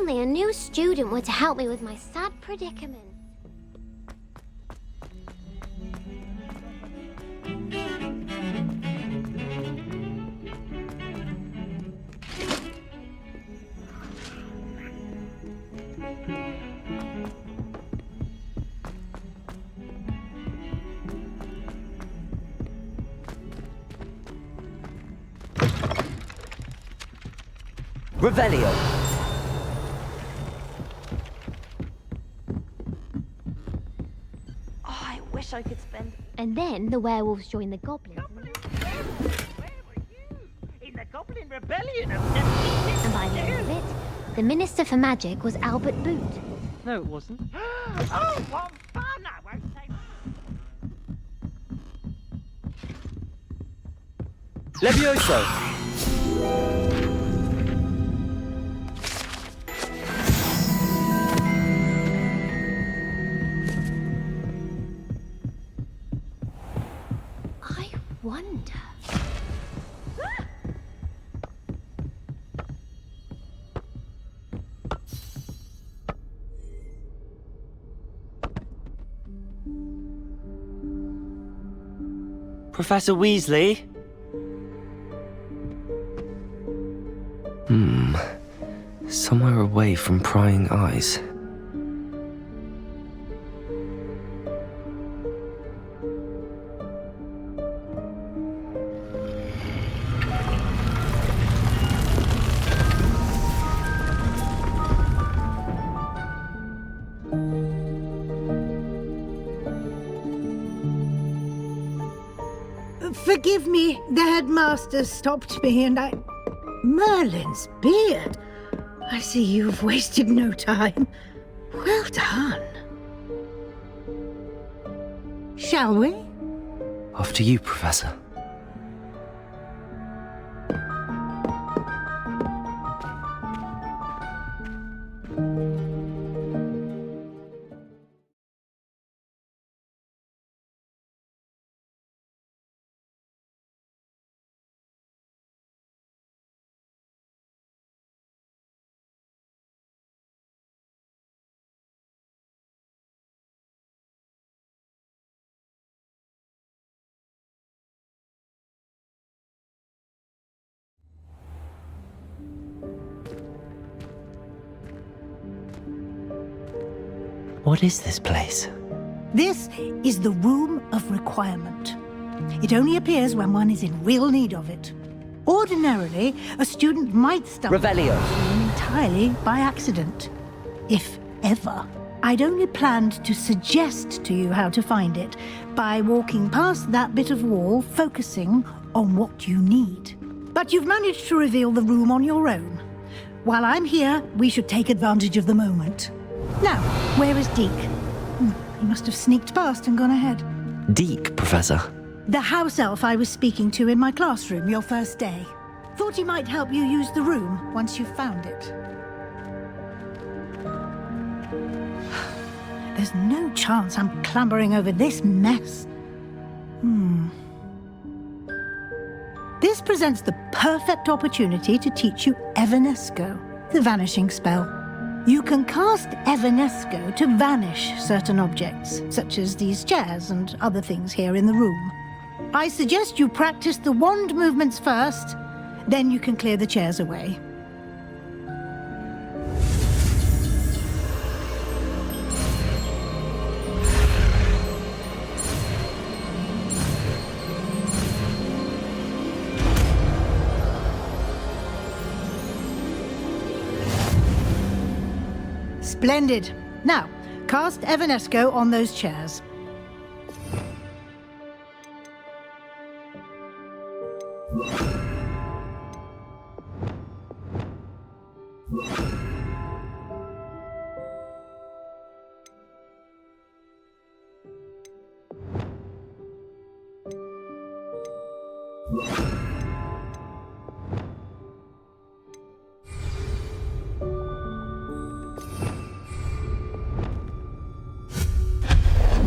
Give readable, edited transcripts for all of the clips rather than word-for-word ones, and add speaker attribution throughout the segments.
Speaker 1: only a new student were to help me with my sad predicament.
Speaker 2: Revelio.
Speaker 3: Oh, I wish I could spend...
Speaker 1: And then the werewolves joined the goblins.
Speaker 4: Where were you? In the Goblin Rebellion of
Speaker 1: And by the end of it, the Minister for Magic was Albert Boot.
Speaker 4: No, it wasn't. Oh, what fun! I won't say...
Speaker 2: Levioso.
Speaker 1: I wonder...
Speaker 2: Professor Weasley? Somewhere away from Prying Eyes.
Speaker 5: Forgive me, the headmaster stopped me and I... Merlin's beard! I see you've wasted no time. Well done. Shall we?
Speaker 2: After you, Professor. What is this place?
Speaker 5: This is the Room of Requirement. It only appears when one is in real need of it. Ordinarily, a student might stumble
Speaker 2: Revelio.
Speaker 5: upon it entirely by accident. If ever. I'd only planned to suggest to you how to find it by walking past that bit of wall, focusing on what you need. But you've managed to reveal the room on your own. While I'm here, we should take advantage of the moment. Now, where is Deek? He must have sneaked past and gone ahead.
Speaker 2: Deek, Professor.
Speaker 5: The house elf I was speaking to in my classroom your first day. Thought he might help you use the room once you've found it. There's no chance I'm clambering over this mess. This presents the perfect opportunity to teach you Evanesco, the vanishing spell. You can cast Evanesco to vanish certain objects, such as these chairs and other things here in the room. I suggest you practice the wand movements first, then you can clear the chairs away. Splendid. Now, cast Evanesco on those chairs.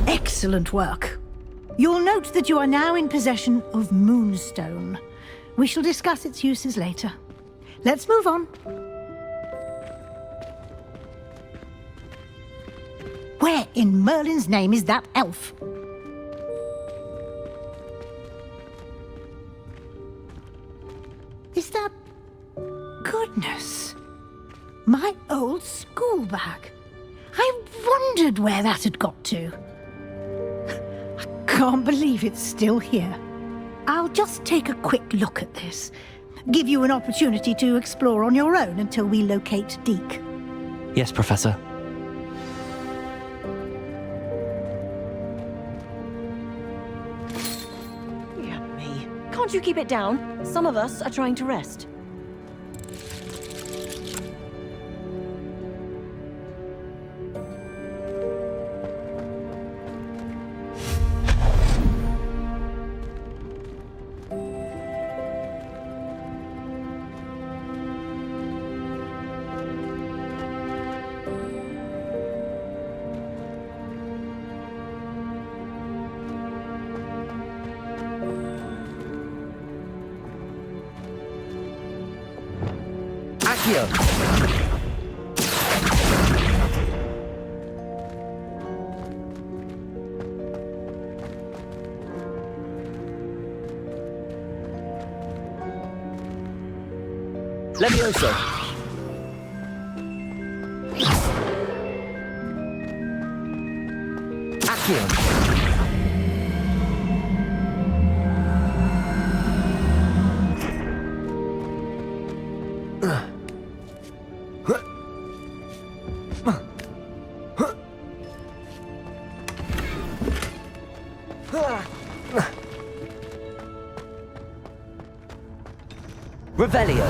Speaker 5: Excellent work. You'll note that you are now in possession of Moonstone. We shall discuss its uses later. Let's move on. Where in Merlin's name is that elf? Is that... Goodness. My old school bag. I wondered where that had got to. I can't believe it's still here. I'll just take a quick look at this. Give you an opportunity to explore on your own until we locate Deek.
Speaker 2: Yes, Professor.
Speaker 6: Yeah, me. Can't you keep it down? Some of us are trying to rest.
Speaker 2: Accio! Levioso! Accio! Revelio.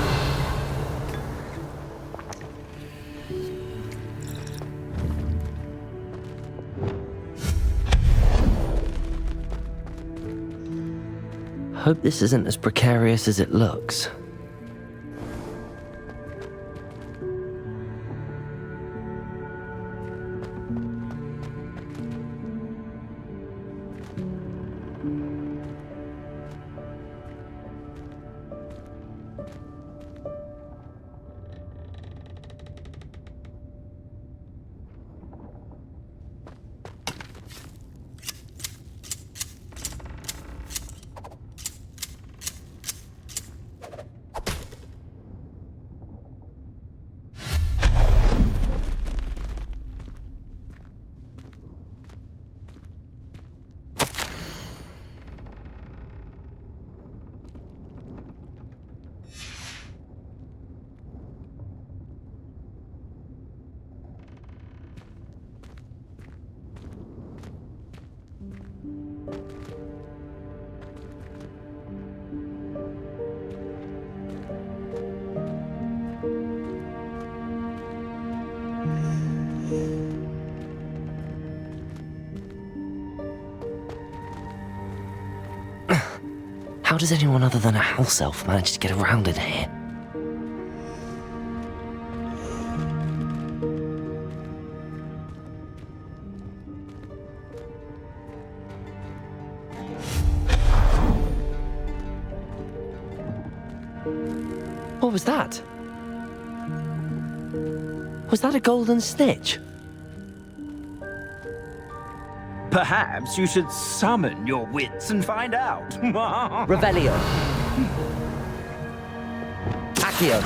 Speaker 2: Hope this isn't as precarious as it looks. How does anyone other than a house elf manage to get around in here? What was that? Was that a golden snitch?
Speaker 4: Perhaps you should summon your wits and find out.
Speaker 2: Revelio. Accio.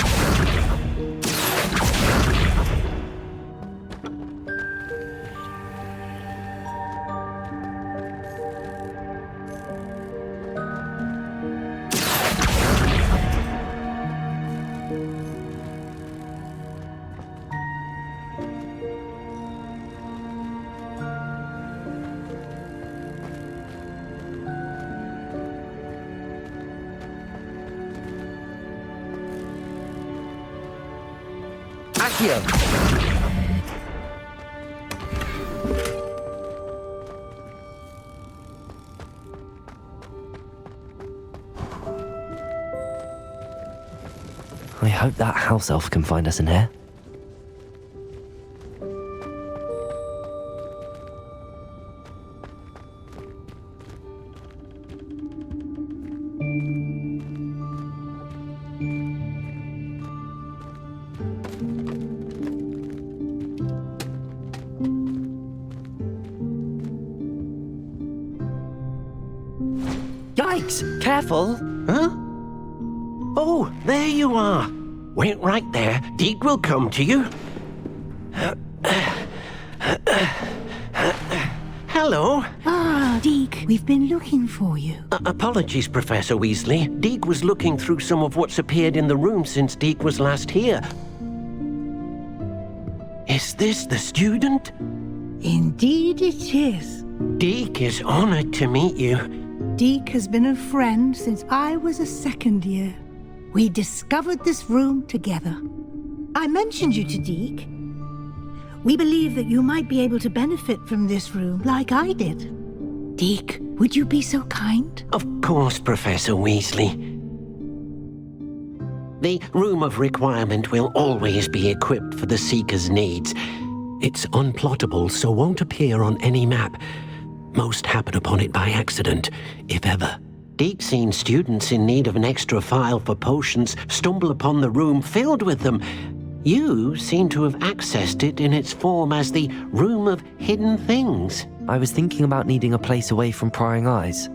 Speaker 2: Accio. I hope that house elf can find us in here. Thanks. Careful.
Speaker 7: Huh? Oh, there you are. Wait right there. Deek will come to you. Hello.
Speaker 5: Ah, Deek, we've been looking for you.
Speaker 7: Apologies, Professor Weasley. Deek was looking through some of what's appeared in the room since Deek was last here. Is this the student?
Speaker 5: Indeed it is.
Speaker 7: Deek is honored to meet you.
Speaker 5: Deek has been a friend since I was a second year. We discovered this room together. I mentioned you to Deek. We believe that you might be able to benefit from this room like I did. Deek, would you be so kind?
Speaker 7: Of course, Professor Weasley. The Room of Requirement will always be equipped for the Seeker's needs. It's unplottable, so won't appear on any map. Most happen upon it by accident, if ever. Deek's seen students in need of an extra file for potions stumble upon the room filled with them. You seem to have accessed it in its form as the Room of Hidden Things.
Speaker 2: I was thinking about needing a place away from prying eyes.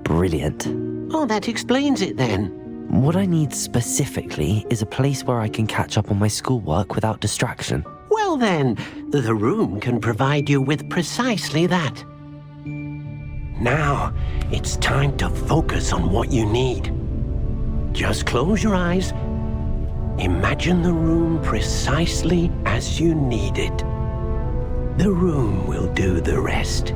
Speaker 2: Brilliant.
Speaker 7: Oh, that explains it then.
Speaker 2: What I need specifically is a place where I can catch up on my schoolwork without distraction.
Speaker 7: Well then, the room can provide you with precisely that. Now, it's time to focus on what you need. Just close your eyes. Imagine the room precisely as you need it. The room will do the rest.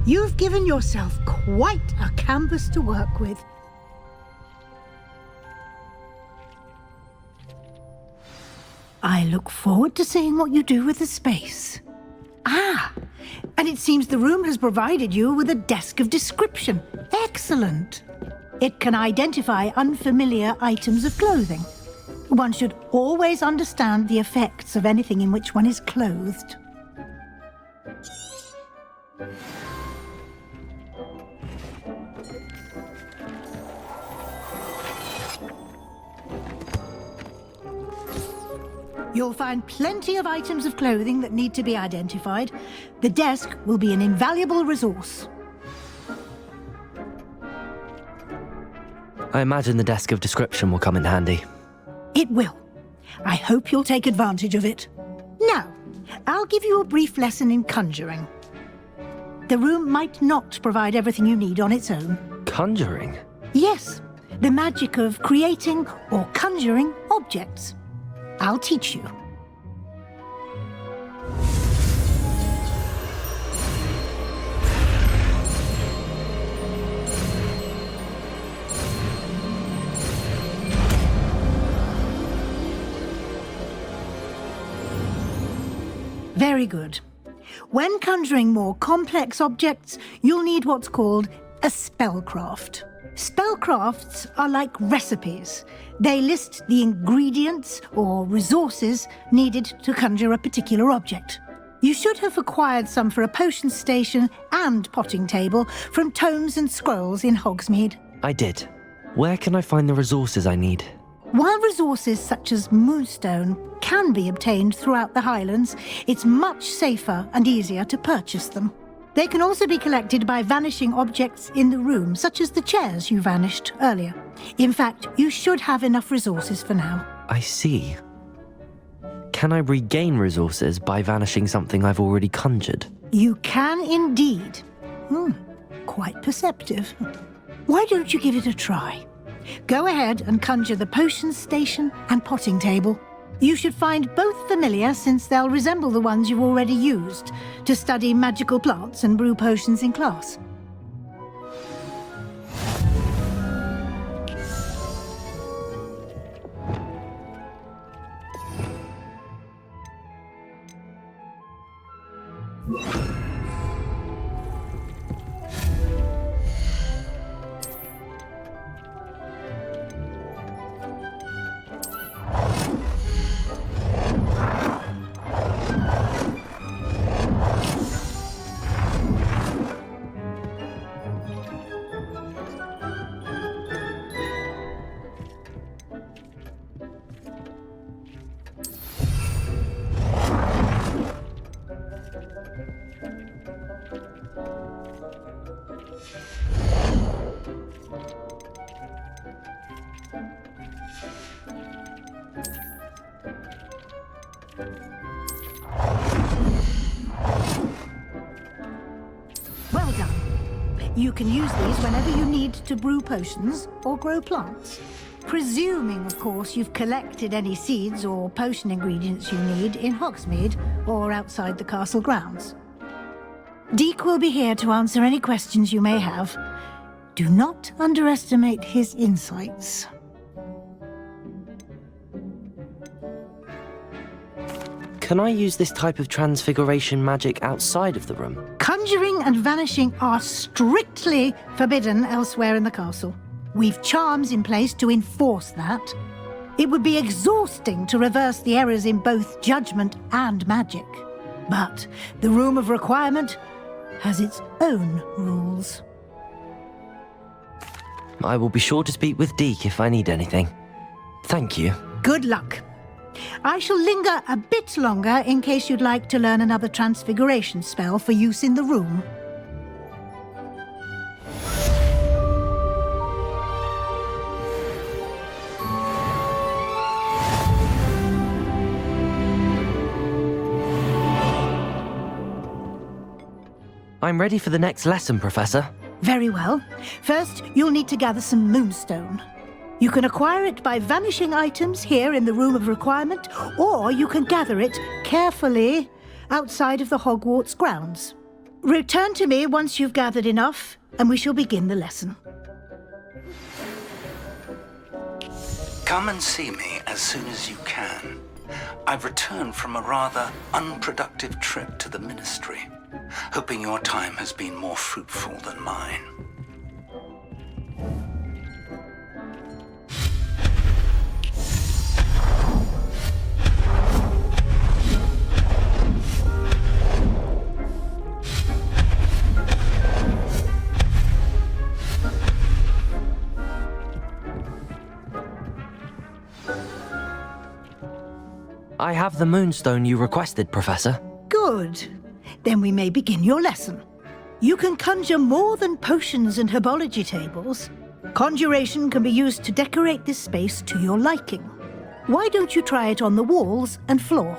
Speaker 5: You've given yourself quite a canvas to work with. I look forward to seeing what you do with the space. Ah, and it seems the room has provided you with a desk of description. Excellent. It can identify unfamiliar items of clothing. One should always understand the effects of anything in which one is clothed. You'll find plenty of items of clothing that need to be identified. The desk will be an invaluable resource.
Speaker 2: I imagine the desk of description will come in handy.
Speaker 5: It will. I hope you'll take advantage of it. Now, I'll give you a brief lesson in conjuring. The room might not provide everything you need on its own.
Speaker 2: Conjuring?
Speaker 5: Yes, the magic of creating or conjuring objects. I'll teach you. Very good. When conjuring more complex objects, you'll need what's called a spellcraft. Spellcrafts are like recipes. They list the ingredients or resources needed to conjure a particular object. You should have acquired some for a potion station and potting table from tomes and scrolls in Hogsmeade.
Speaker 2: I did. Where can I find the resources I need?
Speaker 5: While resources such as moonstone can be obtained throughout the Highlands, it's much safer and easier to purchase them. They can also be collected by vanishing objects in the room, such as the chairs you vanished earlier. In fact, you should have enough resources for now.
Speaker 2: I see. Can I regain resources by vanishing something I've already conjured?
Speaker 5: You can indeed. Quite perceptive. Why don't you give it a try? Go ahead and conjure the potion station and potting table. You should find both familiar, since they'll resemble the ones you've already used to study magical plants and brew potions in class. Well done. You can use these whenever you need to brew potions or grow plants. Presuming, of course, you've collected any seeds or potion ingredients you need in Hogsmeade or outside the castle grounds. Deek will be here to answer any questions you may have. Do not underestimate his insights.
Speaker 2: Can I use this type of transfiguration magic outside of the room?
Speaker 5: Conjuring and vanishing are strictly forbidden elsewhere in the castle. We've charms in place to enforce that. It would be exhausting to reverse the errors in both judgment and magic. But the Room of Requirement has its own rules.
Speaker 2: I will be sure to speak with Deek if I need anything. Thank you.
Speaker 5: Good luck. I shall linger a bit longer in case you'd like to learn another transfiguration spell for use in the room.
Speaker 2: I'm ready for the next lesson, Professor.
Speaker 5: Very well. First, you'll need to gather some moonstone. You can acquire it by vanishing items here in the Room of Requirement, or you can gather it carefully outside of the Hogwarts grounds. Return to me once you've gathered enough, and we shall begin the lesson.
Speaker 8: Come and see me as soon as you can. I've returned from a rather unproductive trip to the Ministry, hoping your time has been more fruitful than mine.
Speaker 2: I have the moonstone you requested, Professor.
Speaker 5: Good. Then we may begin your lesson. You can conjure more than potions and herbology tables. Conjuration can be used to decorate this space to your liking. Why don't you try it on the walls and floor?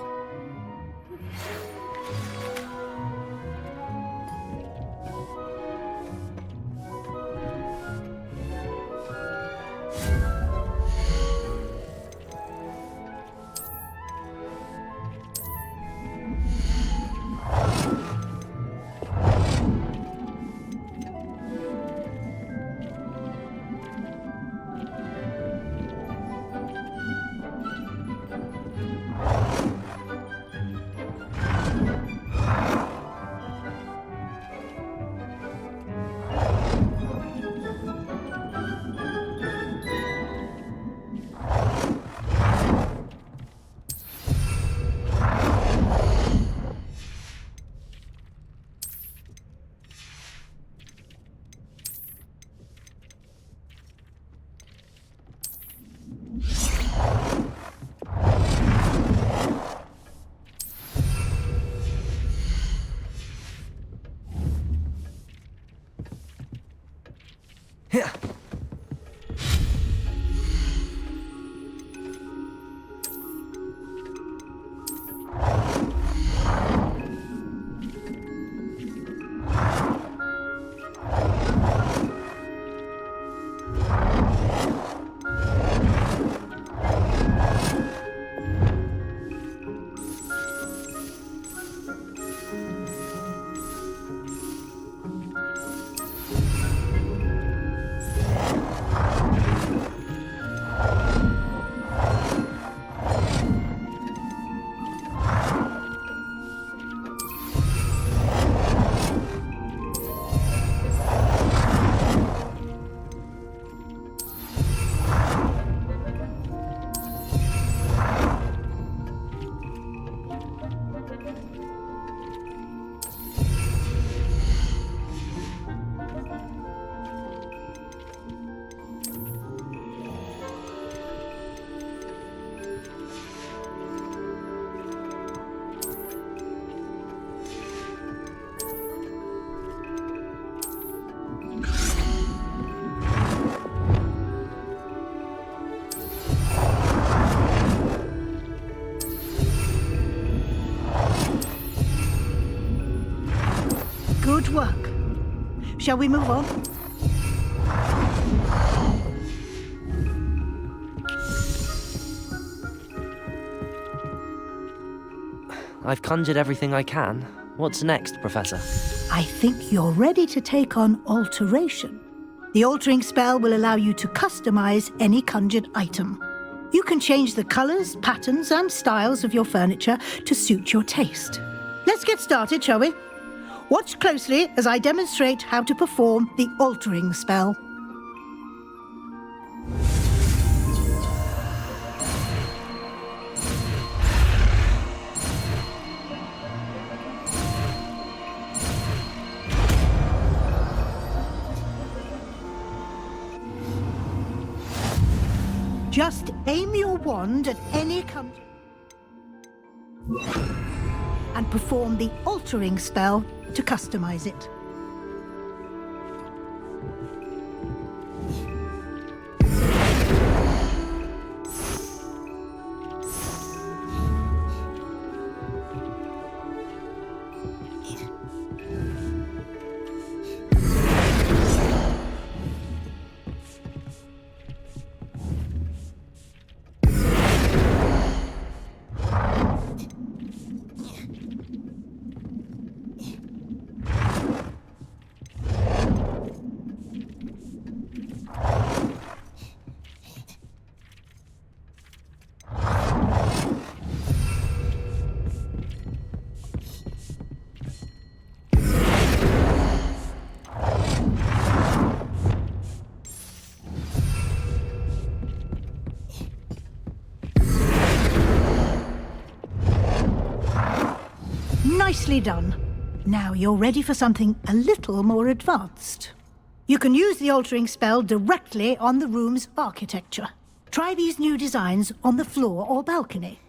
Speaker 5: Good work. Shall we move on?
Speaker 2: I've conjured everything I can. What's next, Professor?
Speaker 5: I think you're ready to take on alteration. The altering spell will allow you to customize any conjured item. You can change the colors, patterns, and styles of your furniture to suit your taste. Let's get started, shall we? Watch closely as I demonstrate how to perform the altering spell. Just aim your wand at any and perform the altering spell to customize it. Nicely done. Now you're ready for something a little more advanced. You can use the altering spell directly on the room's architecture. Try these new designs on the floor or balcony.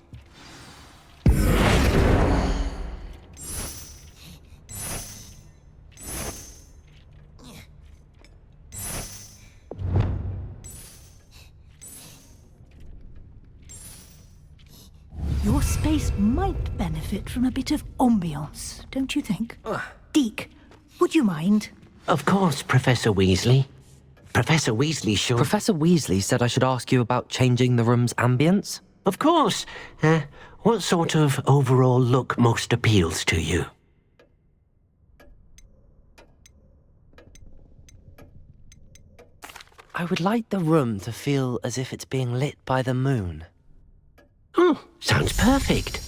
Speaker 5: Your space might benefit from a bit of ambiance, don't you think? Deek, would you mind?
Speaker 7: Of course, Professor Weasley. Professor Weasley should...
Speaker 2: Professor Weasley said I should ask you about changing the room's ambience?
Speaker 7: Of course. What sort of overall look most appeals to you?
Speaker 2: I would like the room to feel as if it's being lit by the moon.
Speaker 7: Oh, sounds perfect.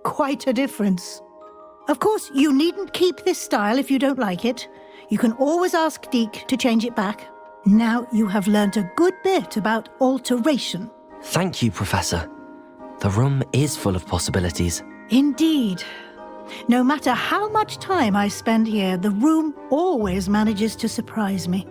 Speaker 5: Quite a difference. Of course, you needn't keep this style if you don't like it. You can always ask Deek to change it back. Now you have learnt a good bit about alteration.
Speaker 2: Thank you, Professor. The room is full of possibilities.
Speaker 5: Indeed. No matter how much time I spend here, the room always manages to surprise me.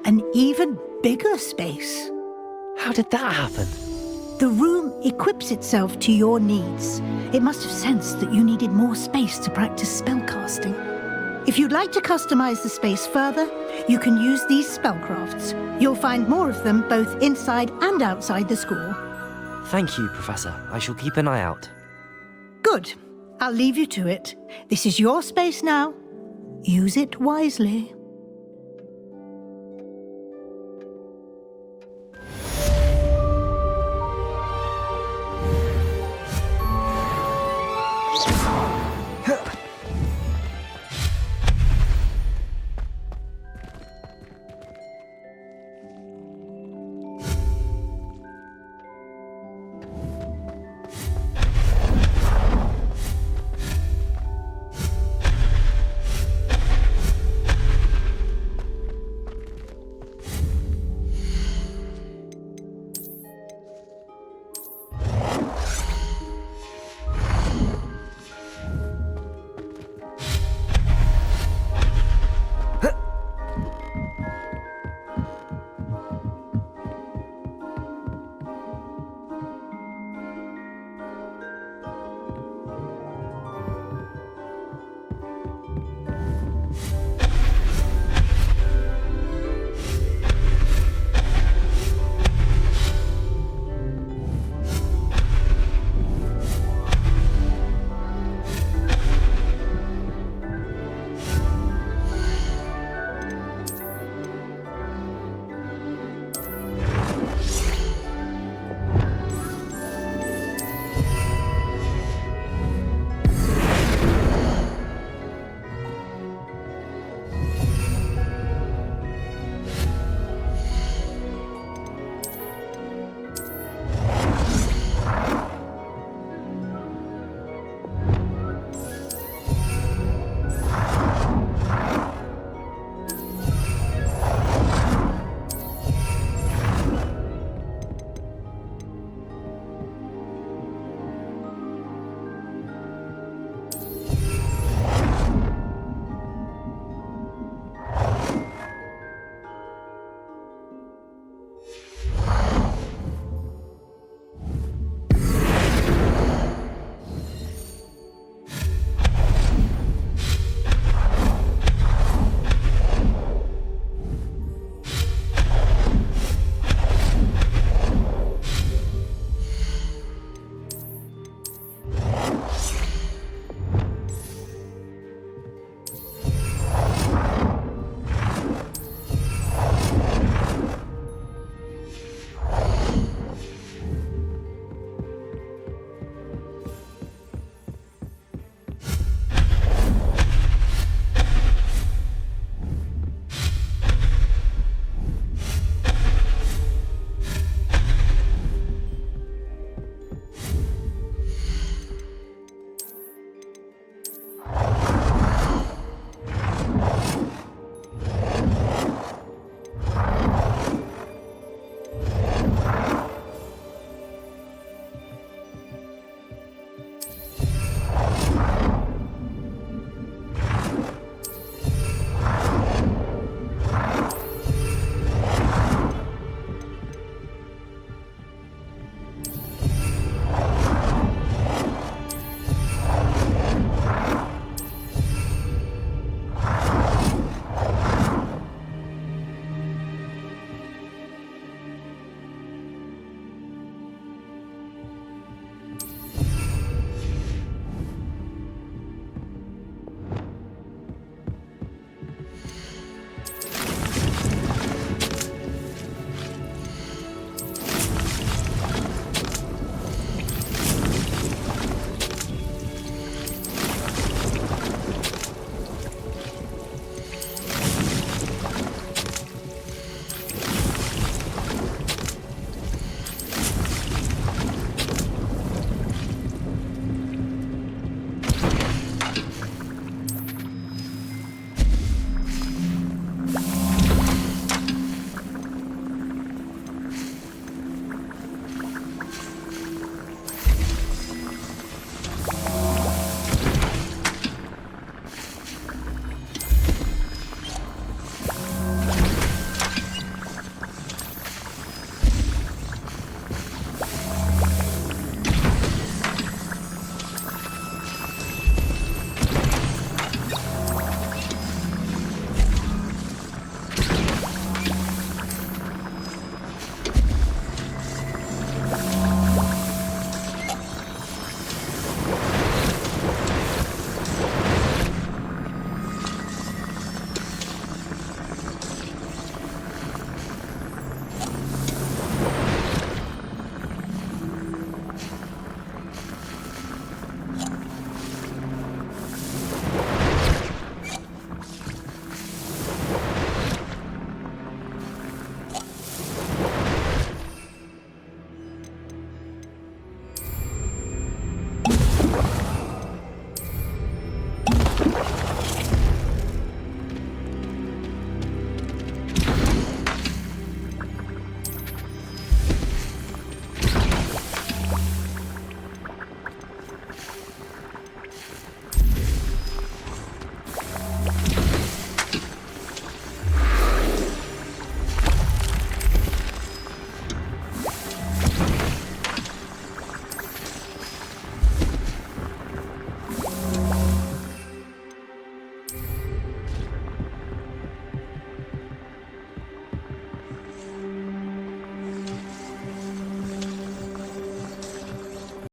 Speaker 5: An even bigger space.
Speaker 2: How did that happen?
Speaker 5: The room equips itself to your needs. It must have sensed that you needed more space to practice spellcasting. If you'd like to customize the space further, you can use these spellcrafts. You'll find more of them both inside and outside the school.
Speaker 2: Thank you, Professor. I shall keep an eye out.
Speaker 5: Good. I'll leave you to it. This is your space now. Use it wisely.